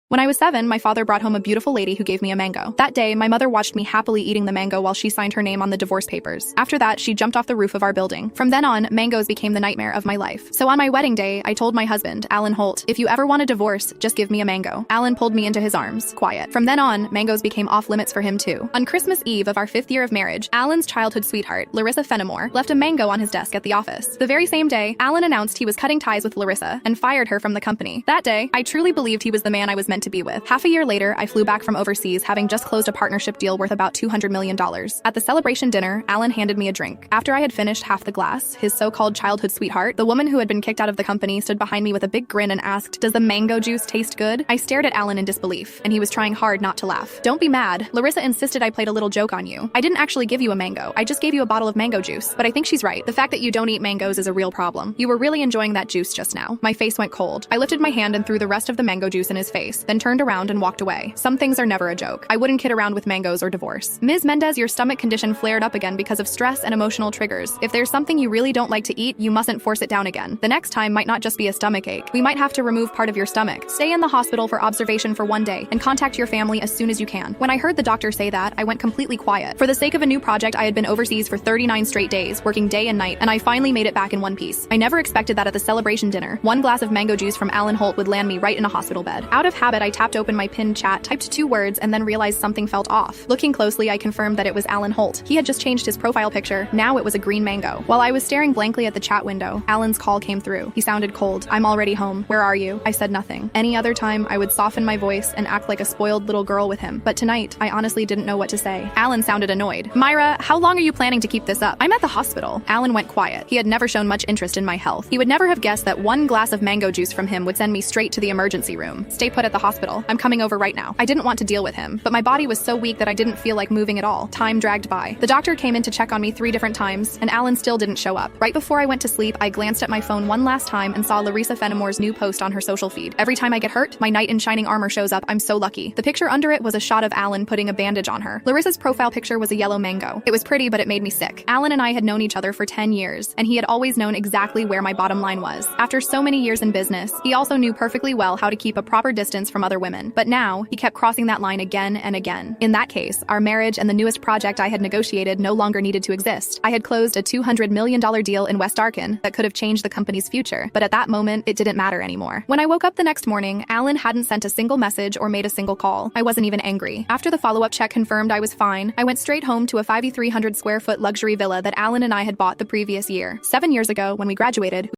When I was 7, my father brought home a beautiful lady who gave me a mango. That day, my mother watched me happily eating the mango while she signed her name on the divorce papers. After that, she jumped off the roof of our building. From then on, mangoes became the nightmare of my life. So on my wedding day, I told my husband, Alan Holt, if you ever want a divorce, just give me a mango. Alan pulled me into his arms, quiet. From then on, mangoes became off limits for him too. On Christmas Eve of our 5th year of marriage, Alan's childhood sweetheart, Larissa Fenimore, left a mango on his desk at the office. The very same day, Alan announced he was cutting ties with Larissa and fired her from the company. That day, I truly believed he was the man I was meant to be with. Half a year later, I flew back from overseas, having just closed a partnership deal worth about $200 million. At the celebration dinner, Alan handed me a drink. After I had finished half the glass, his so-called childhood sweetheart, the woman who had been kicked out of the company, stood behind me with a big grin and asked, "Does the mango juice taste good?" I stared at Alan in disbelief, and he was trying hard not to laugh. "Don't be mad. Larissa insisted I played a little joke on you. I didn't actually give you a mango. I just gave you a bottle of mango juice." But I think she's right. The fact that you don't eat mangoes is a real problem. You were really enjoying that juice just now. My face went cold. I lifted my hand and threw the rest of the mango juice in his face, then turned around and walked away. Some things are never a joke. I wouldn't kid around with mangoes or divorce. Ms. Mendez, your stomach condition flared up again because of stress and emotional triggers. If there's something you really don't like to eat, you mustn't force it down again. The next time might not just be a stomach ache. We might have to remove part of your stomach. Stay in the hospital for observation for 1 day and contact your family as soon as you can. When I heard the doctor say that, I went completely quiet. For the sake of a new project, I had been overseas for 39 straight days, working day and night, and I finally made it back in one piece. I never expected that at the celebration dinner, 1 glass of mango juice from Alan Holt would land me right in a hospital bed. Out of habit, I tapped open my pinned chat, typed 2 words, and then realized something felt off. Looking closely, I confirmed that it was Alan Holt. He had just changed his profile picture. Now it was a green mango. While I was staring blankly at the chat window, Alan's call came through. He sounded cold. "I'm already home. Where are you?" I said nothing. Any other time, I would soften my voice and act like a spoiled little girl with him. But tonight, I honestly didn't know what to say. Alan sounded annoyed. "Myra, how long are you planning to keep this up? I'm at the hospital." Alan went quiet. He had never shown much interest in my health. He would never have guessed that 1 glass of mango juice from him would send me straight to the emergency room. "Stay put at the hospital. I'm coming over right now." I didn't want to deal with him, but my body was so weak that I didn't feel like moving at all. Time dragged by. The doctor came in to check on me 3 different times, and Alan still didn't show up. Right before I went to sleep, I glanced at my phone one last time and saw Larissa Fenimore's new post on her social feed. "Every time I get hurt, my knight in shining armor shows up. I'm so lucky." The picture under it was a shot of Alan putting a bandage on her. Larissa's profile picture was a yellow mango. It was pretty, but it made me sick. Alan and I had known each other for 10 years, and he had always known exactly where my bottom line was. After so many years in business, he also knew perfectly well how to keep a proper distance from other women. But now, he kept crossing that line again and again. In that case, our marriage and the newest project I had negotiated no longer needed to exist. I had closed a $200 million deal in West Arkan that could have changed the company's future, but at that moment, it didn't matter anymore. When I woke up the next morning, Alan hadn't sent a single message or made a single call. I wasn't even angry. After the follow-up check confirmed I was fine, I went straight home to a 5,300 square foot luxury villa that Alan and I had bought the previous year. 7 years ago, when we graduated,